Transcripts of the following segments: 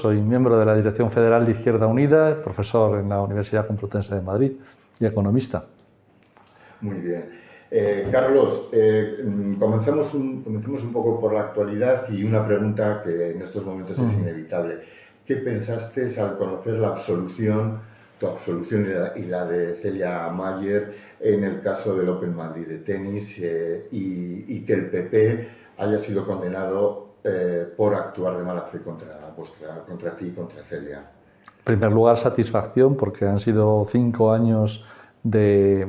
soy miembro de la Dirección Federal de Izquierda Unida, profesor en la Universidad Complutense de Madrid y economista. Muy bien. Carlos, comencemos un poco por la actualidad y una pregunta que en estos momentos es inevitable. ¿Qué pensaste al conocer la absolución, tu absolución y la de Celia Mayer en el caso del Open Madrid de tenis y que el PP haya sido condenado por actuar de mala fe contra ti y contra Celia? En primer lugar, satisfacción, porque han sido 5 años de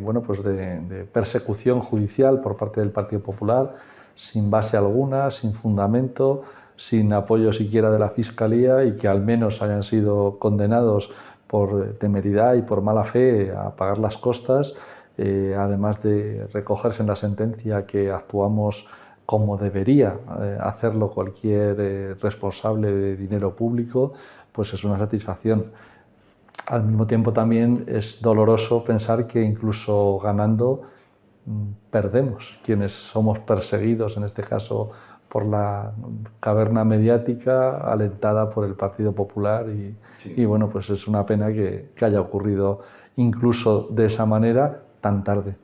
persecución judicial por parte del Partido Popular, sin base alguna, sin fundamento, sin apoyo siquiera de la Fiscalía, y que al menos hayan sido condenados por temeridad y por mala fe a pagar las costas, además de recogerse en la sentencia que actuamos como debería hacerlo cualquier responsable de dinero público, pues es una satisfacción. Al mismo tiempo también es doloroso pensar que incluso ganando perdemos, quienes somos perseguidos, en este caso por la caverna mediática alentada por el Partido Popular y bueno, pues es una pena que haya ocurrido incluso de esa manera tan tarde.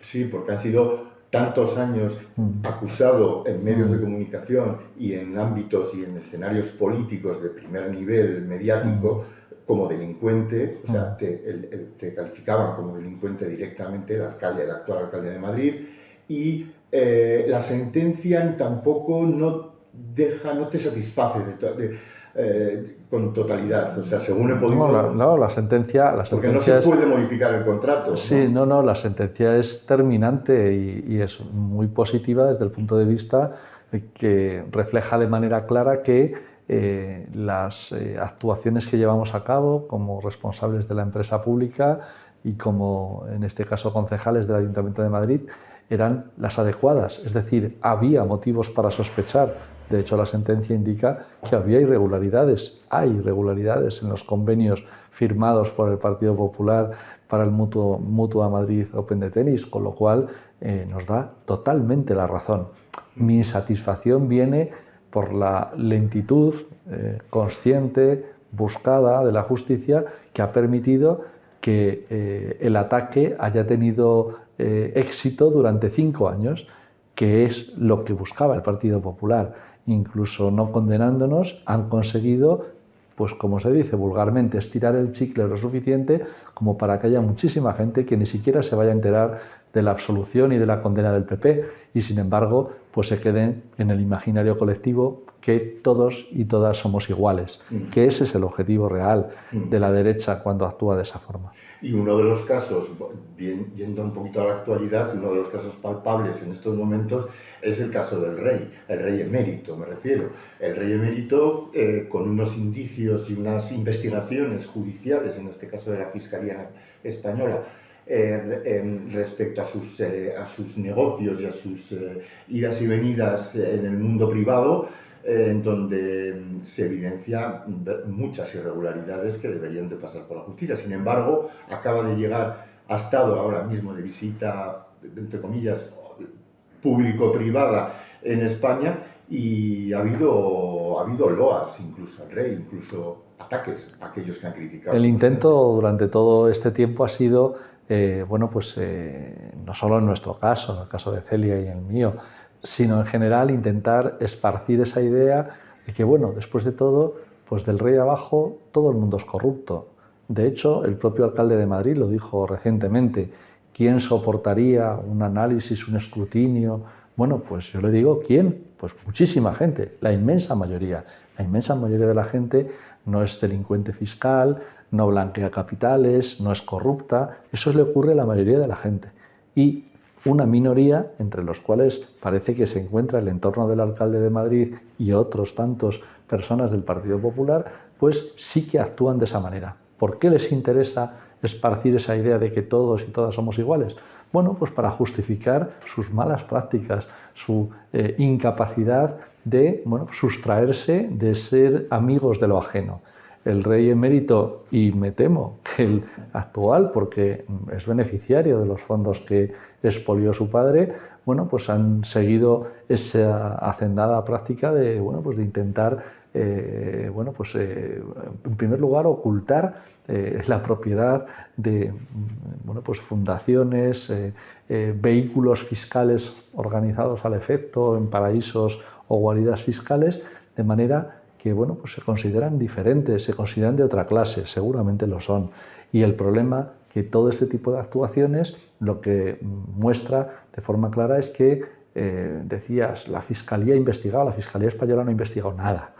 Sí, porque han sido tantos años acusado en medios de comunicación y en ámbitos y en escenarios políticos de primer nivel mediático como delincuente, o sea, te calificaban como delincuente directamente el actual alcalde de Madrid, y la sentencia tampoco no te satisface con totalidad, o sea, según he podido... La sentencia porque no se puede modificar el contrato. Sí, no, la sentencia es terminante y es muy positiva desde el punto de vista que refleja de manera clara que las actuaciones que llevamos a cabo como responsables de la empresa pública y como, en este caso, concejales del Ayuntamiento de Madrid, eran las adecuadas, es decir, había motivos para sospechar. De hecho, la sentencia indica que había irregularidades, hay irregularidades en los convenios firmados por el Partido Popular para el Mutua Madrid Open de tenis, con lo cual nos da totalmente la razón. Mi satisfacción viene por la lentitud consciente, buscada de la justicia, que ha permitido que el ataque haya tenido éxito durante 5 años, que es lo que buscaba el Partido Popular. Incluso no condenándonos, han conseguido, pues como se dice vulgarmente, estirar el chicle lo suficiente como para que haya muchísima gente que ni siquiera se vaya a enterar de la absolución y de la condena del PP, y sin embargo pues se queden en el imaginario colectivo que todos y todas somos iguales, que ese es el objetivo real de la derecha cuando actúa de esa forma. Y uno de los casos, yendo un poquito a la actualidad, uno de los casos palpables en estos momentos es el caso del rey, el rey emérito me refiero. El rey emérito, con unos indicios y unas investigaciones judiciales, en este caso de la Fiscalía Española, respecto a sus negocios y a sus idas y venidas en el mundo privado, en donde se evidencian muchas irregularidades que deberían de pasar por la justicia. Sin embargo, acaba de llegar, ha estado ahora mismo de visita, entre comillas, público-privada en España, y ha habido loas incluso al rey, incluso ataques a aquellos que han criticado. El intento durante todo este tiempo ha sido, no solo en nuestro caso, en el caso de Celia y el mío, sino en general intentar esparcir esa idea de que, bueno, después de todo, pues del rey abajo todo el mundo es corrupto. De hecho, el propio alcalde de Madrid lo dijo recientemente. ¿Quién soportaría un análisis, un escrutinio? Bueno, pues yo le digo, ¿quién? Pues muchísima gente, la inmensa mayoría. La inmensa mayoría de la gente no es delincuente fiscal, no blanquea capitales, no es corrupta. Eso le ocurre a la mayoría de la gente. Y una minoría, entre los cuales parece que se encuentra el entorno del alcalde de Madrid y otros tantos personas del Partido Popular, pues sí que actúan de esa manera. ¿Por qué les interesa esparcir esa idea de que todos y todas somos iguales? Bueno, pues para justificar sus malas prácticas, su incapacidad de sustraerse de ser amigos de lo ajeno. El rey emérito, y me temo que el actual, porque es beneficiario de los fondos que expolió su padre, bueno, pues han seguido esa hacendada práctica de, de intentar bueno, pues en primer lugar ocultar la propiedad de bueno, pues fundaciones, vehículos fiscales organizados al efecto en paraísos o guaridas fiscales, de manera que bueno, pues se consideran diferentes, se consideran de otra clase, seguramente lo son. Y el problema que todo este tipo de actuaciones lo que muestra de forma clara es que decías, la Fiscalía ha investigado, la Fiscalía Española no ha investigado nada.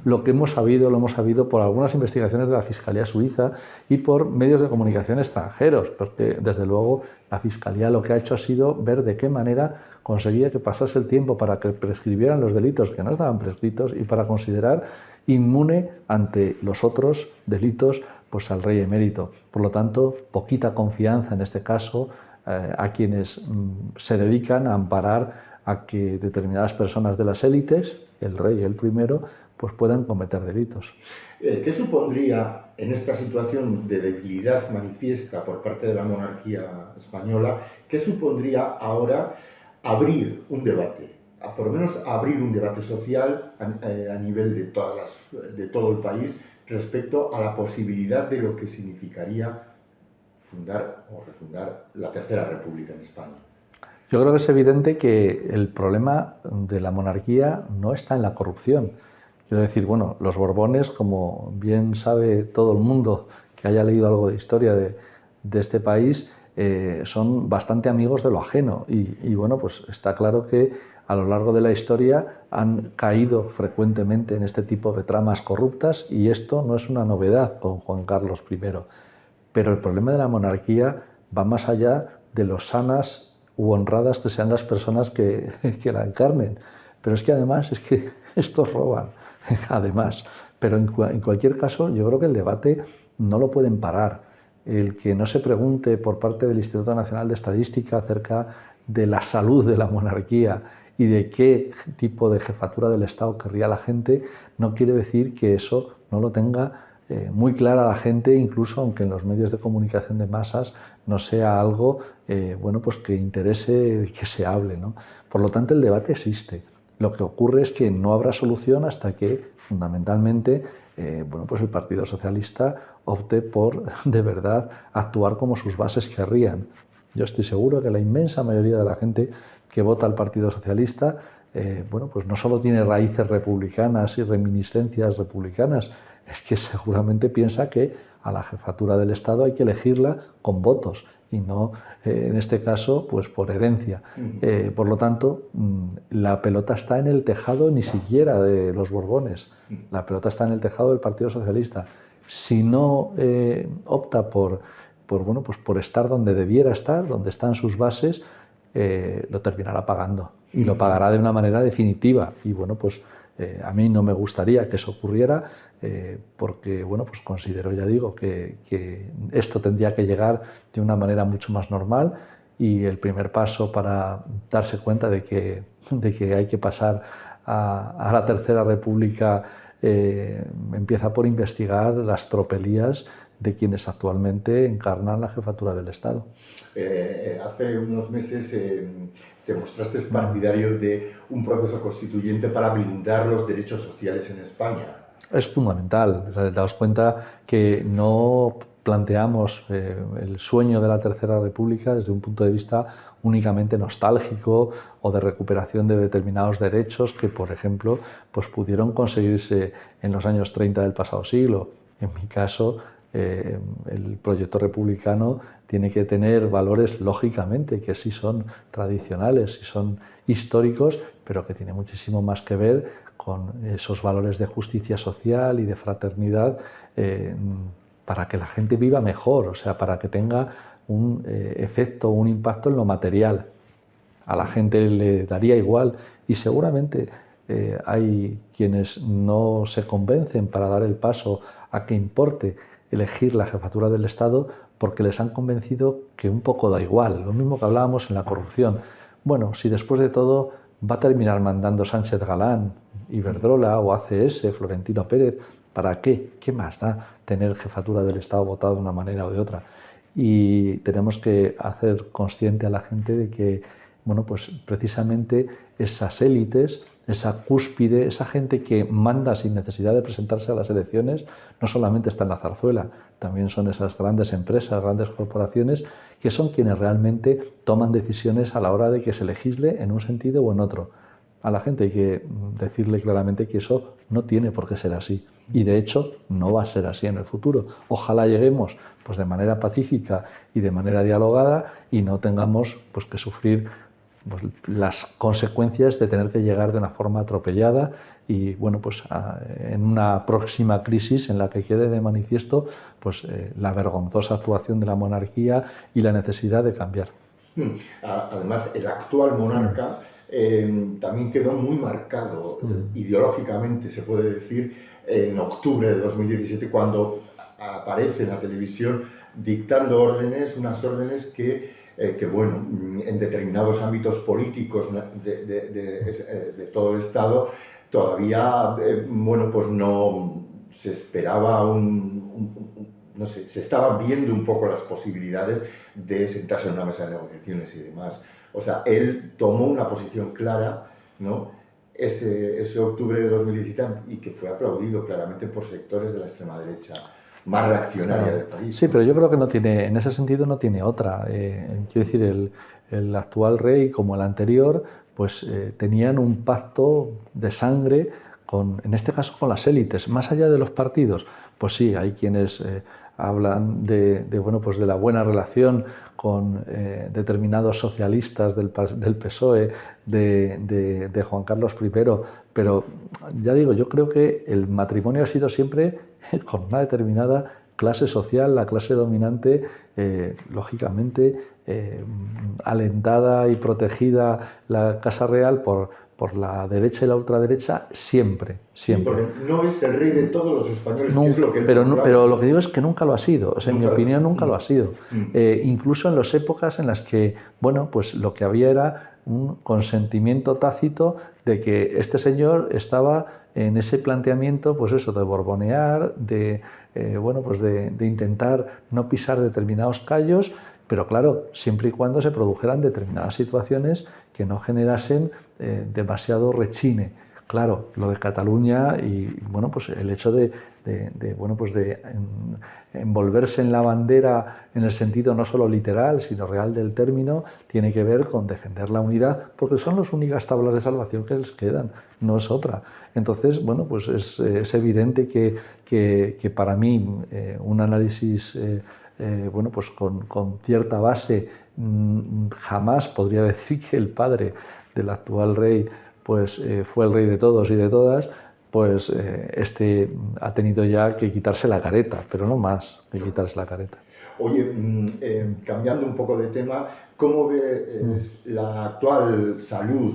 Lo que hemos sabido, lo hemos sabido por algunas investigaciones de la Fiscalía Suiza y por medios de comunicación extranjeros, porque desde luego la Fiscalía lo que ha hecho ha sido ver de qué manera conseguía que pasase el tiempo para que prescribieran los delitos que no estaban prescritos y para considerar inmune ante los otros delitos pues al rey emérito. Por lo tanto, poquita confianza en este caso a quienes se dedican a amparar a que determinadas personas de las élites, el rey el primero, pues puedan cometer delitos. ¿Qué supondría en esta situación de debilidad manifiesta por parte de la monarquía española, qué supondría ahora abrir un debate, por lo menos abrir un debate social a nivel de todo el país respecto a la posibilidad de lo que significaría fundar o refundar la Tercera República en España? Yo creo que es evidente que el problema de la monarquía no está en la corrupción. Quiero decir, bueno, los Borbones, como bien sabe todo el mundo que haya leído algo de historia de este país, son bastante amigos de lo ajeno. Y bueno, pues está claro que a lo largo de la historia han caído frecuentemente en este tipo de tramas corruptas y esto no es una novedad con Juan Carlos I. Pero el problema de la monarquía va más allá de lo sanas u honradas que sean las personas que la encarnen. Pero es que además es que estos roban, además. Pero en cualquier caso yo creo que el debate no lo pueden parar. El que no se pregunte por parte del Instituto Nacional de Estadística acerca de la salud de la monarquía y de qué tipo de jefatura del Estado querría la gente, no quiere decir que eso no lo tenga muy clara la gente, incluso aunque en los medios de comunicación de masas no sea algo bueno, pues que interese que se hable, ¿no? Por lo tanto, el debate existe. Lo que ocurre es que no habrá solución hasta que, fundamentalmente, bueno, pues el Partido Socialista opte por, de verdad, actuar como sus bases querrían. Yo estoy seguro que la inmensa mayoría de la gente que vota al Partido Socialista, bueno, pues no solo tiene raíces republicanas y reminiscencias republicanas, es que seguramente piensa que a la jefatura del Estado hay que elegirla con votos y no, en este caso, pues por herencia. Por lo tanto, la pelota está en el tejado ni siquiera de los Borbones, la pelota está en el tejado del Partido Socialista. Si no opta bueno, pues por estar donde debiera estar, donde están sus bases, lo terminará pagando y lo pagará de una manera definitiva. Y bueno, pues a mí no me gustaría que eso ocurriera porque, bueno, pues considero, ya digo, que esto tendría que llegar de una manera mucho más normal y el primer paso para darse cuenta de que hay que pasar a la Tercera República empieza por investigar las tropelías de quienes actualmente encarnan la jefatura del Estado. Hace unos meses te mostraste partidario de un proceso constituyente para blindar los derechos sociales en España. Es fundamental. Daos cuenta que no planteamos el sueño de la Tercera República desde un punto de vista únicamente nostálgico o de recuperación de determinados derechos que, por ejemplo, pues pudieron conseguirse en los años 30 del pasado siglo. En mi caso, el proyecto republicano tiene que tener valores, lógicamente, que sí son tradicionales, sí son históricos, pero que tiene muchísimo más que ver con esos valores de justicia social y de fraternidad para que la gente viva mejor, o sea, para que tenga un efecto, un impacto en lo material. A la gente le daría igual y seguramente hay quienes no se convencen para dar el paso a que importe elegir la jefatura del Estado porque les han convencido que un poco da igual, lo mismo que hablábamos en la corrupción. Bueno, si después de todo va a terminar mandando Sánchez Galán, Iberdrola o ACS, Florentino Pérez, ¿para qué? ¿Qué más da tener jefatura del Estado votada de una manera o de otra? Y tenemos que hacer consciente a la gente de que bueno, pues precisamente esas élites, esa cúspide, esa gente que manda sin necesidad de presentarse a las elecciones, no solamente está en la zarzuela, también son esas grandes empresas, grandes corporaciones, que son quienes realmente toman decisiones a la hora de que se legisle en un sentido o en otro. A la gente hay que decirle claramente que eso no tiene por qué ser así. Y de hecho no va a ser así en el futuro. Ojalá lleguemos pues de manera pacífica y de manera dialogada y no tengamos pues que sufrir pues las consecuencias de tener que llegar de una forma atropellada y bueno pues en una próxima crisis en la que quede de manifiesto pues la vergonzosa actuación de la monarquía y la necesidad de cambiar. Además, el actual monarca también quedó muy marcado ideológicamente, se puede decir, en octubre de 2017, cuando aparece en la televisión dictando órdenes, unas órdenes que bueno, en determinados ámbitos políticos de todo el Estado, todavía, bueno, pues no se esperaba no sé, se estaban viendo un poco las posibilidades de sentarse en una mesa de negociaciones y demás. O sea, él tomó una posición clara, ¿no? Ese octubre de 2017 y que fue aplaudido claramente por sectores de la extrema derecha más reaccionaria del país. Sí, pero yo creo que no tiene, en ese sentido no tiene otra. Quiero decir, el actual rey como el anterior, pues tenían un pacto de sangre en este caso con las élites, más allá de los partidos. Pues sí, hay quienes hablan bueno, pues de la buena relación con determinados socialistas del PSOE, de Juan Carlos I, pero ya digo, yo creo que el matrimonio ha sido siempre con una determinada clase social, la clase dominante, lógicamente alentada y protegida la Casa Real por la derecha y la ultraderecha, siempre. Sí, porque no es el rey de todos los españoles, que es lo que él pero lo que digo es que nunca lo ha sido, o sea, en mi opinión nunca lo ha sido. Incluso en las épocas en las que, bueno, pues lo que había era un consentimiento tácito de que este señor estaba en ese planteamiento, pues eso, de borbonear, bueno, pues de intentar no pisar determinados callos, pero claro, siempre y cuando se produjeran determinadas situaciones que no generasen demasiado rechine. Claro, lo de Cataluña y bueno, pues el hecho de envolverse en la bandera en el sentido no solo literal, sino real del término, tiene que ver con defender la unidad, porque son las únicas tablas de salvación que les quedan, no es otra. Entonces, bueno, pues es evidente que para mí un análisis bueno, pues con cierta base, jamás podría decir que el padre del actual rey pues fue el rey de todos y de todas, pues este ha tenido ya que quitarse la careta, pero no más que quitarse la careta. Oye, cambiando un poco de tema, ¿cómo ves la actual salud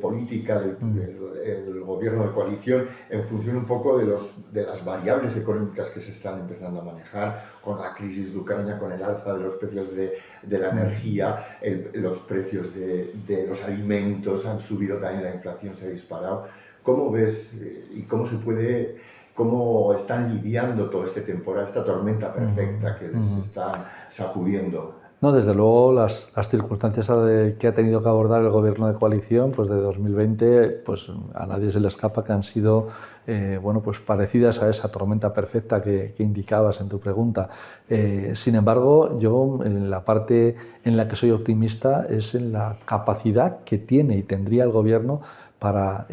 política del gobierno de coalición en función un poco de las variables económicas que se están empezando a manejar con la crisis de Ucrania, con el alza de los precios de la energía, los precios de los alimentos han subido también, la inflación se ha disparado? ¿Cómo ves y cómo están lidiando todo este temporal, esta tormenta perfecta que les está sacudiendo? No, desde luego las circunstancias que ha tenido que abordar el gobierno de coalición pues de 2020, pues a nadie se le escapa que han sido bueno, pues parecidas a esa tormenta perfecta que indicabas en tu pregunta. Sin embargo, yo en la parte en la que soy optimista es en la capacidad que tiene y tendría el gobierno para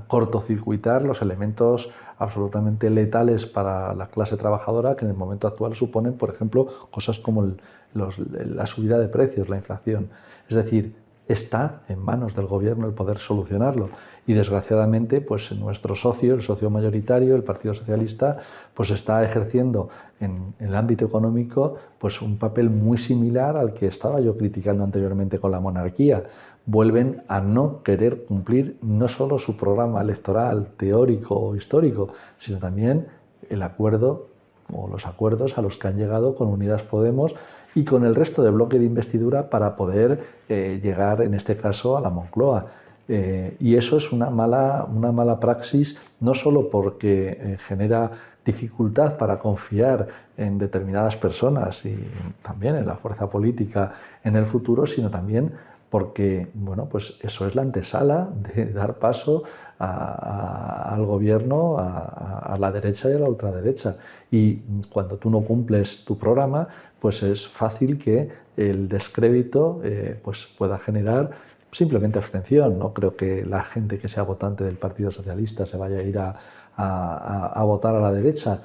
cortocircuitar los elementos absolutamente letales para la clase trabajadora que en el momento actual suponen, por ejemplo, cosas como la subida de precios, la inflación. Es decir, está en manos del gobierno el poder solucionarlo y desgraciadamente pues nuestro socio, el socio mayoritario, el Partido Socialista, pues está ejerciendo en el ámbito económico pues un papel muy similar al que estaba yo criticando anteriormente con la monarquía. Vuelven a no querer cumplir no solo su programa electoral teórico o histórico, sino también el acuerdo o los acuerdos a los que han llegado con Unidas Podemos y con el resto del bloque de investidura para poder llegar, en este caso, a la Moncloa. Y eso es una mala praxis, no solo porque genera dificultad para confiar en determinadas personas y también en la fuerza política en el futuro, sino también porque bueno, pues eso es la antesala de dar paso al gobierno, a la derecha y a la ultraderecha. Y cuando tú no cumples tu programa, pues es fácil que el descrédito pues pueda generar simplemente abstención. No creo que la gente que sea votante del Partido Socialista se vaya a ir a votar a la derecha,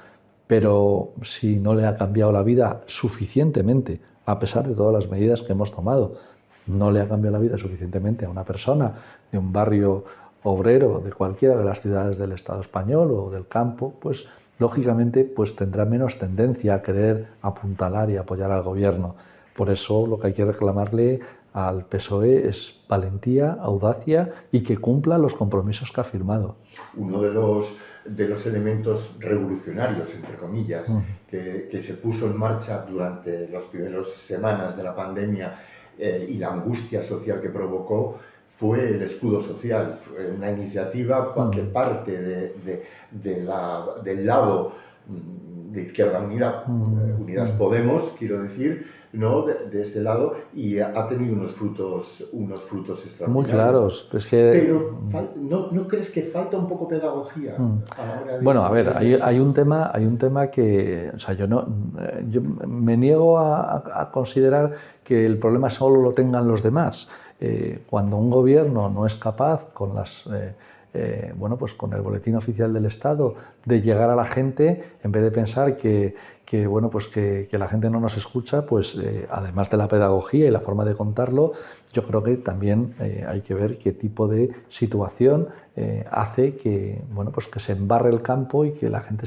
pero si no le ha cambiado la vida suficientemente, a pesar de todas las medidas que hemos tomado, no le ha cambiado la vida suficientemente a una persona de un barrio obrero de cualquiera de las ciudades del Estado español o del campo, pues lógicamente pues tendrá menos tendencia a querer apuntalar y apoyar al gobierno. Por eso lo que hay que reclamarle al PSOE es valentía, audacia y que cumpla los compromisos que ha firmado. Uno de los elementos revolucionarios, entre comillas, que se puso en marcha durante las primeras semanas de la pandemia y la angustia social que provocó fue el escudo social, fue una iniciativa que parte del lado de Izquierda Unida, Unidas Podemos, quiero decir, ¿no? de ese lado, y ha tenido unos frutos extraordinarios. Muy claros. Es que... Pero ¿no crees que falta un poco pedagogía a la hora de... Bueno, a ver, hay un tema que, o sea, yo me niego a considerar que el problema solo lo tengan los demás. Cuando un gobierno no es capaz con pues con el boletín oficial del Estado de llegar a la gente, en vez de pensar que la gente no nos escucha, pues además de la pedagogía y la forma de contarlo, yo creo que también hay que ver qué tipo de situación hace que se embarre el campo y que la gente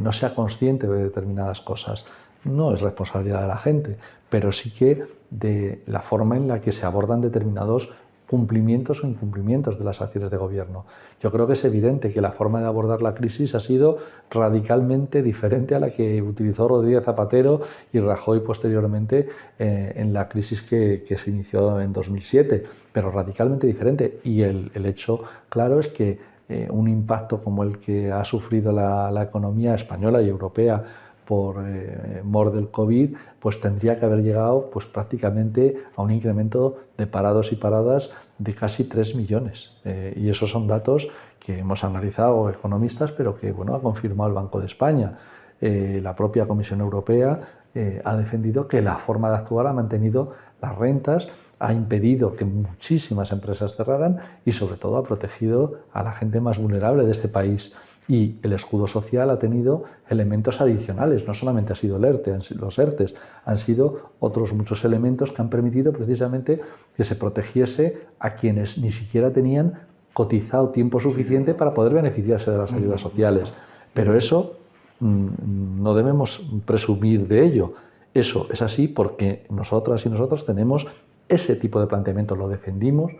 no sea consciente de determinadas cosas. No es responsabilidad de la gente, pero sí que de la forma en la que se abordan determinados cumplimientos o incumplimientos de las acciones de gobierno. Yo creo que es evidente que la forma de abordar la crisis ha sido radicalmente diferente a la que utilizó Rodríguez Zapatero y Rajoy posteriormente en la crisis que se inició en 2007, pero radicalmente diferente. Y el hecho claro es que un impacto como el que ha sufrido la economía española y europea por mor del COVID, pues tendría que haber llegado pues prácticamente a un incremento de parados y paradas de casi 3 millones. Y esos son datos que hemos analizado economistas, pero que ha confirmado el Banco de España. La propia Comisión Europea ha defendido que la forma de actuar ha mantenido las rentas, ha impedido que muchísimas empresas cerraran y sobre todo ha protegido a la gente más vulnerable de este país. Y el escudo social ha tenido elementos adicionales, no solamente ha sido los ERTEs, han sido otros muchos elementos que han permitido precisamente que se protegiese a quienes ni siquiera tenían cotizado tiempo suficiente para poder beneficiarse de las ayudas sociales. Pero eso no debemos presumir de ello. Eso es así porque nosotras y nosotros tenemos ese tipo de planteamiento, lo defendimos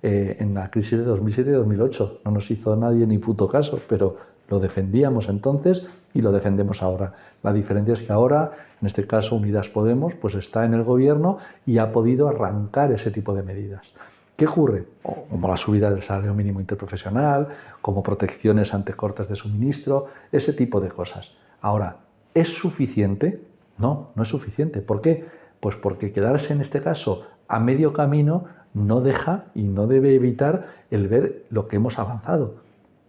en la crisis de 2007 y 2008. No nos hizo nadie ni puto caso, pero lo defendíamos entonces y lo defendemos ahora. La diferencia es que ahora, en este caso Unidas Podemos, pues está en el gobierno y ha podido arrancar ese tipo de medidas. ¿Qué ocurre? Como la subida del salario mínimo interprofesional, como protecciones ante cortes de suministro, ese tipo de cosas. Ahora, ¿es suficiente? No, no es suficiente. ¿Por qué? Pues porque quedarse en este caso a medio camino no deja y no debe evitar el ver lo que hemos avanzado.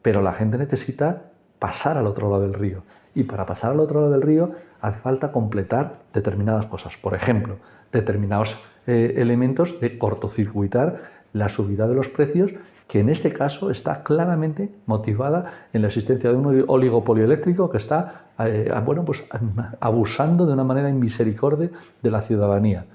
Pero la gente necesita pasar al otro lado del río. Y para pasar al otro lado del río hace falta completar determinadas cosas. Por ejemplo, determinados elementos de cortocircuitar la subida de los precios, que en este caso está claramente motivada en la existencia de un oligopolio eléctrico que está abusando de una manera inmisericordia de la ciudadanía.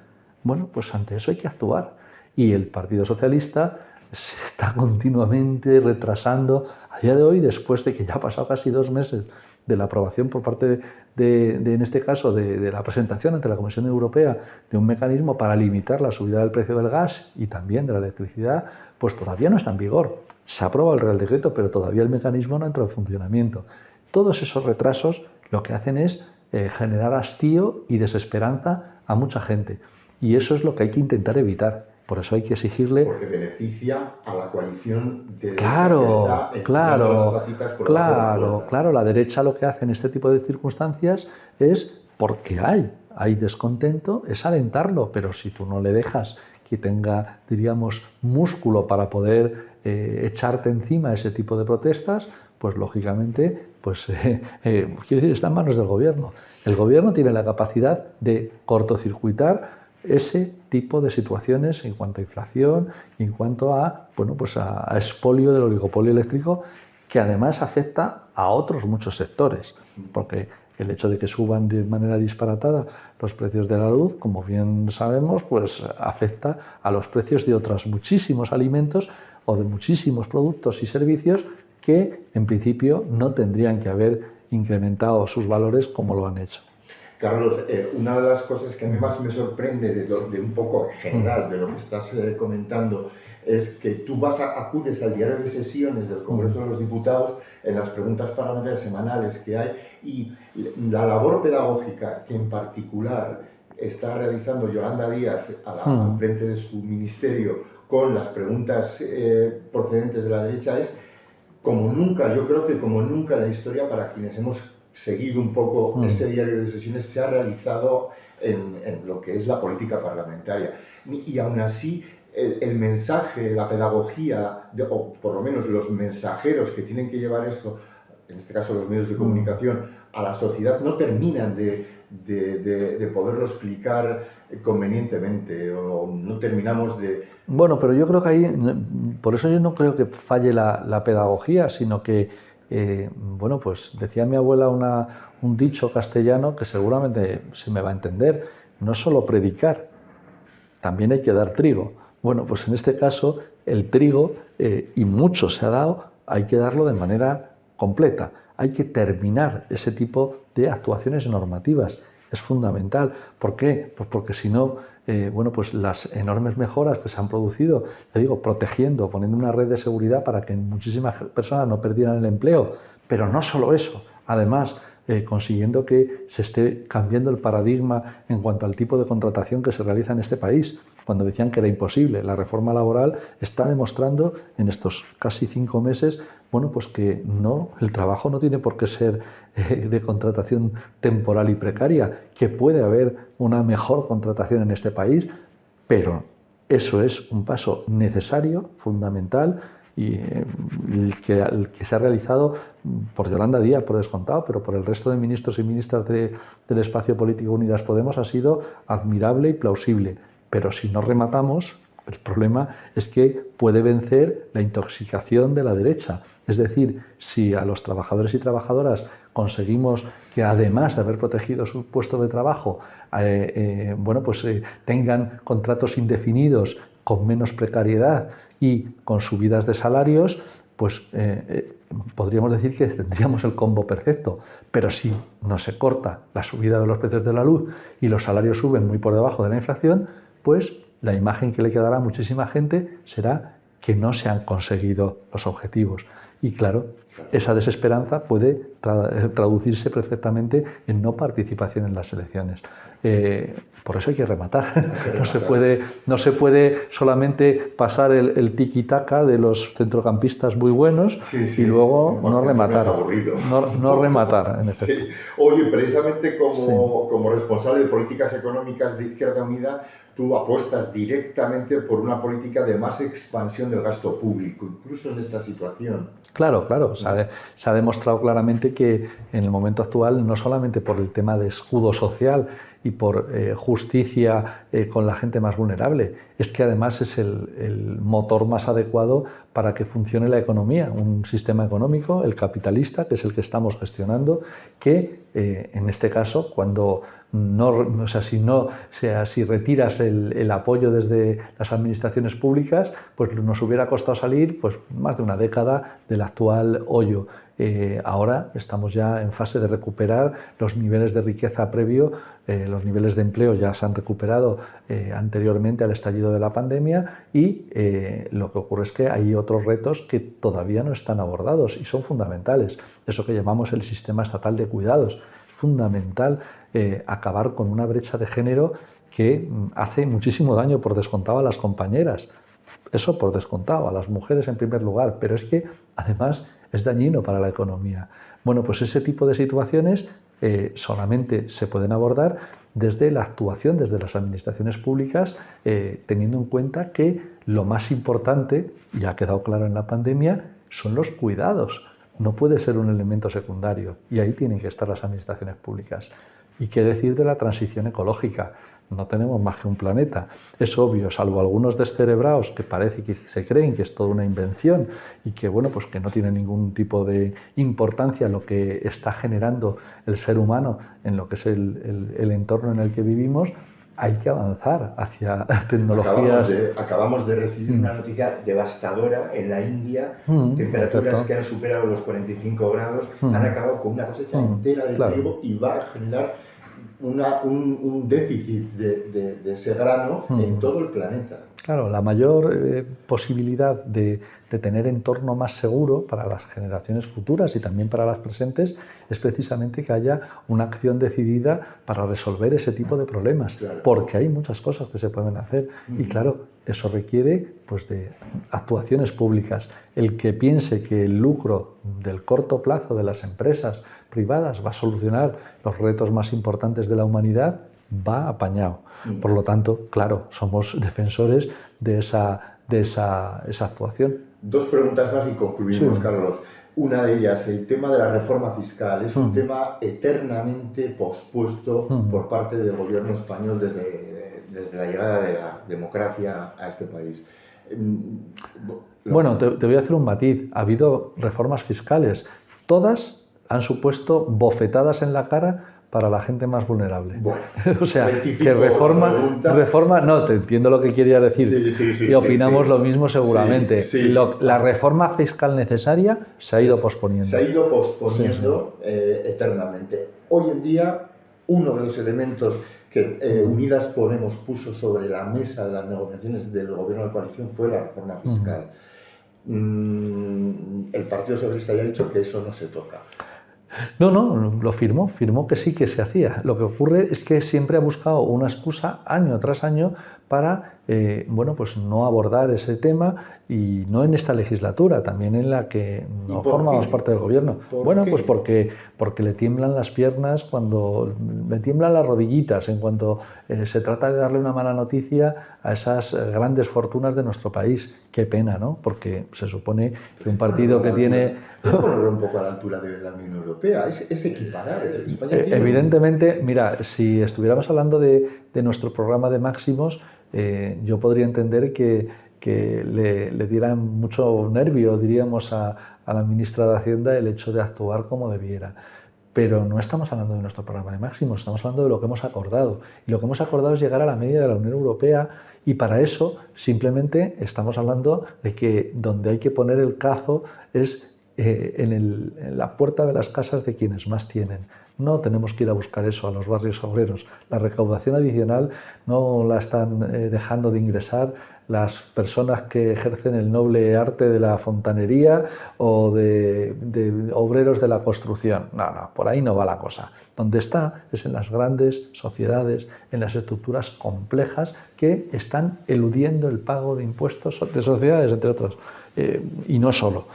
Bueno, pues ante eso hay que actuar. Y el Partido Socialista se está continuamente retrasando a día de hoy, después de que ya ha pasado casi 2 meses de la aprobación por parte en este caso, de la presentación ante la Comisión Europea de un mecanismo para limitar la subida del precio del gas y también de la electricidad, pues todavía no está en vigor. Se ha aprobado el Real Decreto, pero todavía el mecanismo no ha entrado en funcionamiento. Todos esos retrasos lo que hacen es generar hastío y desesperanza a mucha gente. Y eso es lo que hay que intentar evitar. Por eso hay que exigirle... Porque beneficia a la coalición de Claro, que está las tacitas por claro. La derecha lo que hace en este tipo de circunstancias es, porque hay hay descontento, es alentarlo, pero si tú no le dejas que tenga, diríamos, músculo para poder echarte encima ese tipo de protestas, pues lógicamente, quiero decir, está en manos del gobierno. El gobierno tiene la capacidad de cortocircuitar ese tipo de situaciones en cuanto a inflación, en cuanto a, a expolio del oligopolio eléctrico, que además afecta a otros muchos sectores, porque el hecho de que suban de manera disparatada los precios de la luz, como bien sabemos, pues afecta a los precios de otros muchísimos alimentos o de muchísimos productos y servicios que en principio no tendrían que haber incrementado sus valores como lo han hecho. Carlos, una de las cosas que a mí más me sorprende de un poco en general de lo que estás comentando es que tú acudes al diario de sesiones del Congreso de los Diputados en las preguntas parlamentarias semanales que hay y la labor pedagógica que en particular está realizando Yolanda Díaz al frente de su ministerio con las preguntas procedentes de la derecha es como nunca, yo creo que como nunca en la historia para quienes hemos seguido un poco ese diario de sesiones se ha realizado en lo que es la política parlamentaria. Y aún así, el mensaje, la pedagogía, o por lo menos los mensajeros que tienen que llevar eso, en este caso los medios de comunicación, a la sociedad, no terminan de poderlo explicar convenientemente, o no terminamos de... Bueno, pero yo creo que ahí, por eso yo no creo que falle la pedagogía, sino que pues decía mi abuela un dicho castellano que seguramente se me va a entender, no es solo predicar, también hay que dar trigo. Bueno, pues en este caso el trigo, y mucho se ha dado, hay que darlo de manera completa, hay que terminar ese tipo de actuaciones normativas, es fundamental. ¿Por qué? Pues porque si no, las enormes mejoras que se han producido, le digo, protegiendo, poniendo una red de seguridad para que muchísimas personas no perdieran el empleo, pero no solo eso, además consiguiendo que se esté cambiando el paradigma en cuanto al tipo de contratación que se realiza en este país. Cuando decían que era imposible, la reforma laboral está demostrando en estos casi 5 meses que no, el trabajo no tiene por qué ser de contratación temporal y precaria, que puede haber una mejor contratación en este país, pero eso es un paso necesario, fundamental, y el que se ha realizado por Yolanda Díaz, por descontado, pero por el resto de ministros y ministras del espacio político Unidas Podemos ha sido admirable y plausible. Pero si no rematamos, el problema es que puede vencer la intoxicación de la derecha. Es decir, si a los trabajadores y trabajadoras conseguimos que además de haber protegido su puesto de trabajo, tengan contratos indefinidos con menos precariedad y con subidas de salarios, podríamos decir que tendríamos el combo perfecto. Pero si no se corta la subida de los precios de la luz y los salarios suben muy por debajo de la inflación, pues la imagen que le quedará a muchísima gente será que no se han conseguido los objetivos. Y claro, esa desesperanza puede traducirse perfectamente en no participación en las elecciones. Por eso hay que rematar. No se puede solamente pasar el tiki-taka de los centrocampistas muy buenos y luego no rematar. No rematar, en efecto. Sí. Oye, precisamente como responsable de políticas económicas de Izquierda Unida, tú apuestas directamente por una política de más expansión del gasto público, incluso en esta situación. Claro. Se ha demostrado claramente que en el momento actual, no solamente por el tema de escudo social y por justicia con la gente más vulnerable, es que además es el motor más adecuado para que funcione la economía, un sistema económico, el capitalista, que es el que estamos gestionando, que en este caso, cuando si retiras el apoyo desde las administraciones públicas, pues nos hubiera costado salir más de una década del actual hoyo. Ahora estamos ya en fase de recuperar los niveles de riqueza previo, los niveles de empleo ya se han recuperado anteriormente al estallido de la pandemia y lo que ocurre es que hay otros retos que todavía no están abordados y son fundamentales. Eso que llamamos el sistema estatal de cuidados. Es fundamental acabar con una brecha de género que hace muchísimo daño por descontado a las compañeras. Eso por descontado, a las mujeres en primer lugar, pero es que además es dañino para la economía. Bueno, pues ese tipo de situaciones solamente se pueden abordar desde la actuación, desde las administraciones públicas, teniendo en cuenta que lo más importante, y ha quedado claro en la pandemia, son los cuidados. No puede ser un elemento secundario y ahí tienen que estar las administraciones públicas. ¿Y qué decir de la transición ecológica? No tenemos más que un planeta. Es obvio, salvo algunos descerebrados que parece que se creen que es toda una invención y que, bueno, pues que no tiene ningún tipo de importancia lo que está generando el ser humano en lo que es el entorno en el que vivimos, hay que avanzar hacia tecnologías. Acabamos de recibir una noticia devastadora en la India, temperaturas perfecto. que han superado los 45 grados, han acabado con una cosecha entera de trigo y va a generar un déficit de ese grano en todo el planeta. Claro, la mayor posibilidad de tener entorno más seguro para las generaciones futuras y también para las presentes es precisamente que haya una acción decidida para resolver ese tipo de problemas, claro, porque hay muchas cosas que se pueden hacer y claro, eso requiere pues, de actuaciones públicas. El que piense que el lucro del corto plazo de las empresas privadas va a solucionar los retos más importantes de la humanidad va apañado. Por lo tanto, claro, somos defensores de esa actuación. Dos preguntas más y concluimos, sí. Carlos. Una de ellas, el tema de la reforma fiscal, es un tema eternamente pospuesto por parte del gobierno español desde la llegada de la democracia a este país. Bueno, te voy a hacer un matiz. Ha habido reformas fiscales. Todas han supuesto bofetadas en la cara para la gente más vulnerable. Bueno, o sea, que reforma, no, te entiendo lo que quería decir, sí, y opinamos lo mismo seguramente. La reforma fiscal necesaria se ha ido posponiendo. Se ha ido posponiendo eternamente. Hoy en día, uno de los elementos que Unidas Podemos puso sobre la mesa de las negociaciones del gobierno de coalición fue la reforma fiscal. El Partido Socialista ya ha dicho que eso no se toca. No, lo firmó que sí que se hacía. Lo que ocurre es que siempre ha buscado una excusa año tras año para bueno, pues no abordar ese tema y no en esta legislatura, también en la que no formamos parte del gobierno. Bueno, pues porque le tiemblan las piernas, le tiemblan las rodillitas en cuanto se trata de darle una mala noticia a esas grandes fortunas de nuestro país. Qué pena, ¿no? Porque se supone que un partido que tiene... ponerlo un poco a la altura de la Unión Europea, es equiparar. Evidentemente, mira, si estuviéramos hablando de nuestro programa de máximos, yo podría entender que le diera mucho nervio, diríamos, a la ministra de Hacienda el hecho de actuar como debiera. Pero no estamos hablando de nuestro programa de máximos, estamos hablando de lo que hemos acordado. Y lo que hemos acordado es llegar a la media de la Unión Europea y para eso simplemente estamos hablando de que donde hay que poner el cazo es en la puerta de las casas de quienes más tienen. No tenemos que ir a buscar eso a los barrios obreros. La recaudación adicional no la están dejando de ingresar las personas que ejercen el noble arte de la fontanería o de obreros de la construcción. No, por ahí no va la cosa. Donde está es en las grandes sociedades, en las estructuras complejas que están eludiendo el pago de impuestos de sociedades, entre otros. Y no solo.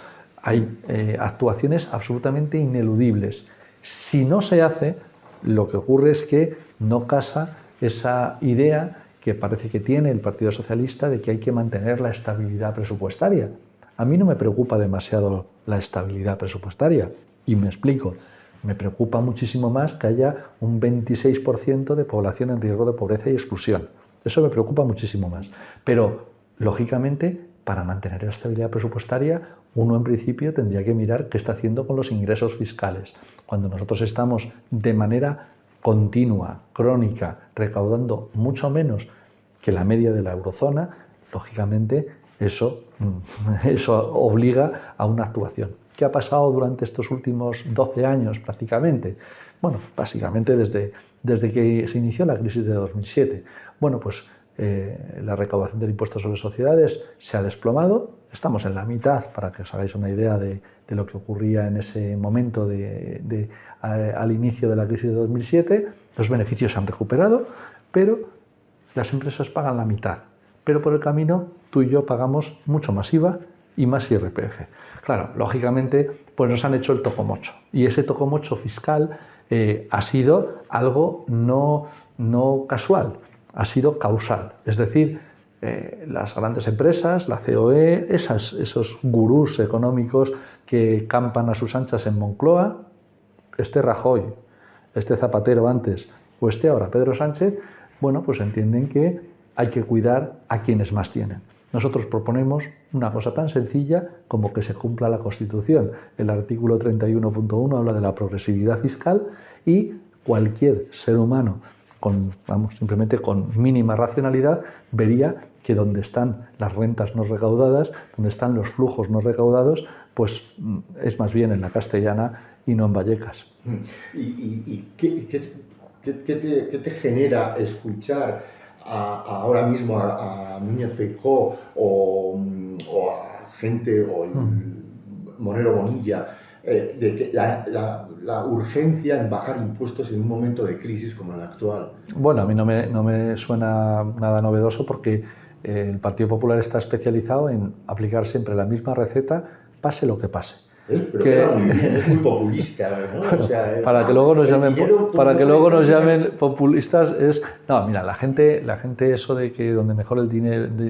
Hay actuaciones absolutamente ineludibles. Si no se hace, lo que ocurre es que no casa esa idea que parece que tiene el Partido Socialista de que hay que mantener la estabilidad presupuestaria. A mí no me preocupa demasiado la estabilidad presupuestaria, y me explico. Me preocupa muchísimo más que haya un 26% de población en riesgo de pobreza y exclusión. Eso me preocupa muchísimo más. Pero, lógicamente, para mantener la estabilidad presupuestaria, uno en principio tendría que mirar qué está haciendo con los ingresos fiscales. Cuando nosotros estamos de manera continua, crónica, recaudando mucho menos que la media de la eurozona, lógicamente eso obliga a una actuación. ¿Qué ha pasado durante estos últimos 12 años prácticamente? Bueno, básicamente desde que se inició la crisis de 2007. Bueno, pues la recaudación del impuesto sobre sociedades se ha desplomado. Estamos en la mitad, para que os hagáis una idea de lo que ocurría en ese momento al inicio de la crisis de 2007. Los beneficios se han recuperado, pero las empresas pagan la mitad. Pero por el camino tú y yo pagamos mucho más IVA y más IRPF. Claro, lógicamente, pues nos han hecho el tocomocho. Y ese tocomocho fiscal ha sido algo no casual, ha sido causal. Es decir, las grandes empresas, la COE, esos gurús económicos que campan a sus anchas en Moncloa, este Rajoy, este Zapatero antes o este ahora Pedro Sánchez, bueno, pues entienden que hay que cuidar a quienes más tienen. Nosotros proponemos una cosa tan sencilla como que se cumpla la Constitución. El artículo 31.1 habla de la progresividad fiscal y cualquier ser humano simplemente con mínima racionalidad vería que donde están las rentas no recaudadas, donde están los flujos no recaudados, pues es más bien en la Castellana y no en Vallecas. ¿Y qué te genera escuchar ahora mismo a Núñez Feijóo o a gente, o Monero Bonilla, de que la urgencia en bajar impuestos en un momento de crisis como el actual? Bueno, a mí no me suena nada novedoso porque el Partido Popular está especializado en aplicar siempre la misma receta, pase lo que pase. Pero es muy populista, ¿no? Bueno, o sea, para que luego nos llamen populistas es... No, mira, la gente eso de que donde mejor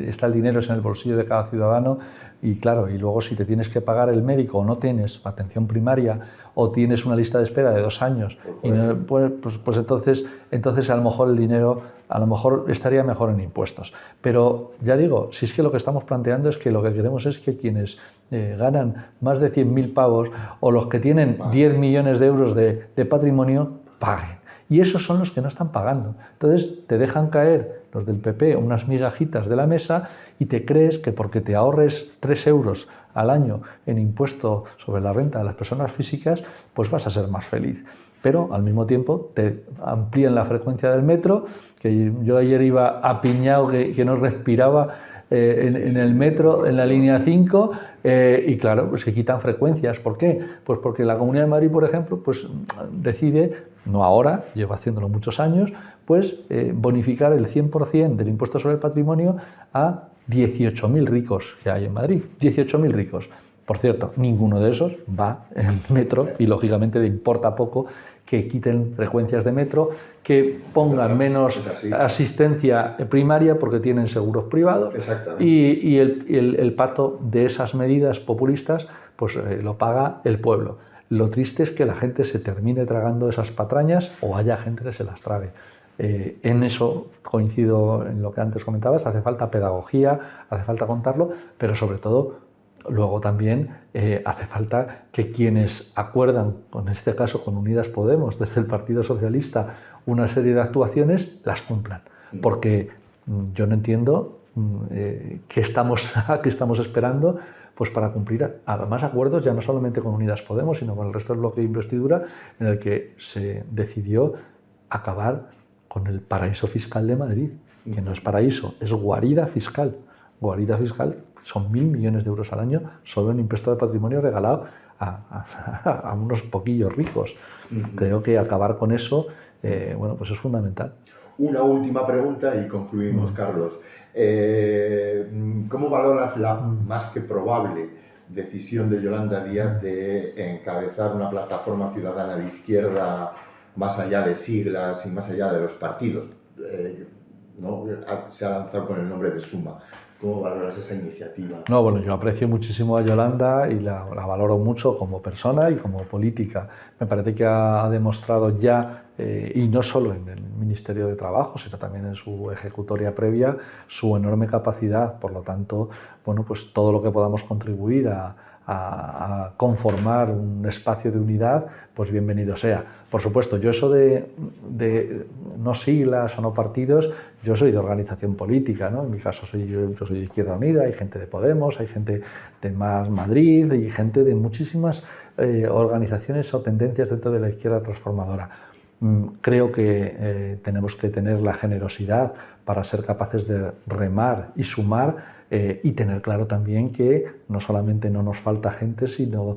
está el dinero es en el bolsillo de cada ciudadano, y claro, y luego si te tienes que pagar el médico o no tienes atención primaria o tienes una lista de espera de 2 años, y no, pues entonces a lo mejor el dinero estaría mejor en impuestos. Pero ya digo, si es que lo que estamos planteando es que lo que queremos es que quienes ganan más de 100.000 pavos o los que tienen 10 millones de euros de patrimonio paguen. Y esos son los que no están pagando. Entonces te dejan caer los del PP unas migajitas de la mesa y te crees que porque te ahorres 3 euros al año en impuesto sobre la renta de las personas físicas, pues vas a ser más feliz. Pero al mismo tiempo te amplían la frecuencia del metro, que yo ayer iba apiñado que no respiraba en el metro, en la línea 5, y claro, pues que quitan frecuencias. ¿Por qué? Pues porque la Comunidad de Madrid, por ejemplo, pues decide, no ahora, lleva haciéndolo muchos años, pues bonificar el 100% del impuesto sobre el patrimonio a 18.000 ricos que hay en Madrid. 18.000 ricos. Por cierto, ninguno de esos va en metro y lógicamente le importa poco que quiten frecuencias de metro, que pongan menos asistencia primaria porque tienen seguros privados, y el pato de esas medidas populistas pues lo paga el pueblo. Lo triste es que la gente se termine tragando esas patrañas o haya gente que se las trague. En eso coincido en lo que antes comentabas, hace falta pedagogía, hace falta contarlo, pero sobre todo luego también hace falta que quienes acuerdan, en este caso con Unidas Podemos, desde el Partido Socialista, una serie de actuaciones, las cumplan. Porque yo no entiendo qué estamos esperando pues para cumplir además acuerdos ya no solamente con Unidas Podemos, sino con el resto del bloque de investidura, en el que se decidió acabar con el paraíso fiscal de Madrid, que no es paraíso, es guarida fiscal. Guarida fiscal son 1.000 millones de euros al año solo en impuesto de patrimonio regalado a unos poquillos ricos. Creo que acabar con eso, bueno, pues es fundamental. Una última pregunta y concluimos, Carlos. ¿Cómo valoras la más que probable decisión de Yolanda Díaz de encabezar una plataforma ciudadana de izquierda más allá de siglas y más allá de los partidos? ¿No? Se ha lanzado con el nombre de Suma. ¿Cómo valoras esa iniciativa? No, bueno, yo aprecio muchísimo a Yolanda y la valoro mucho como persona y como política. Me parece que ha demostrado ya, y no solo en el Ministerio de Trabajo, sino también en su ejecutoria previa, su enorme capacidad. Por lo tanto, bueno, pues todo lo que podamos contribuir a conformar un espacio de unidad, pues bienvenido sea. Por supuesto, yo eso de no siglas o no partidos, yo soy de organización política, ¿no? En mi caso yo soy de Izquierda Unida, hay gente de Podemos, hay gente de Más Madrid, hay gente de muchísimas organizaciones o tendencias dentro de la izquierda transformadora. Creo que tenemos que tener la generosidad para ser capaces de remar y sumar, y tener claro también que no solamente no nos falta gente, no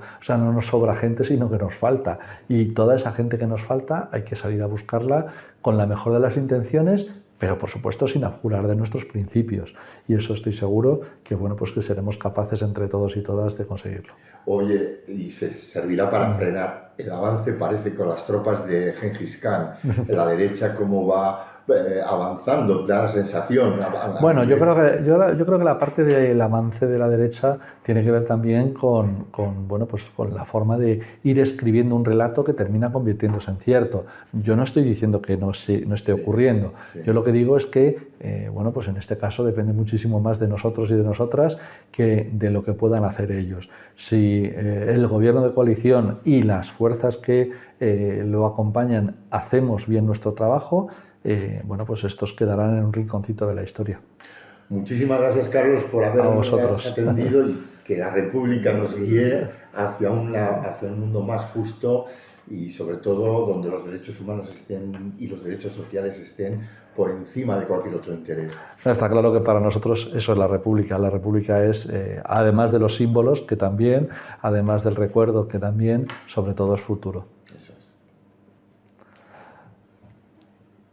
nos sobra gente, sino que nos falta. Y toda esa gente que nos falta hay que salir a buscarla con la mejor de las intenciones, pero por supuesto sin abjurar de nuestros principios. Y eso estoy seguro que, bueno, pues que seremos capaces entre todos y todas de conseguirlo. Oye, y se servirá para frenar el avance, parece, con las tropas de Gengis Khan. La derecha, cómo va avanzando, da la sensación. Bueno, yo creo que la parte del avance de la derecha tiene que ver también bueno, pues con la forma de ir escribiendo un relato que termina convirtiéndose en cierto. Yo no estoy diciendo que no esté ocurriendo. Sí. Yo lo que digo es que, bueno, pues en este caso depende muchísimo más de nosotros y de nosotras que de lo que puedan hacer ellos. Si el gobierno de coalición y las fuerzas que lo acompañan hacemos bien nuestro trabajo, bueno, pues estos quedarán en un rinconcito de la historia. Muchísimas gracias, Carlos, por habernos atendido y que la República nos guíe hacia un mundo más justo y, sobre todo, donde los derechos humanos estén y los derechos sociales estén por encima de cualquier otro interés. Está claro que para nosotros eso es la República. La República es, además de los símbolos, que también, además del recuerdo, que también, sobre todo es futuro. Eso es.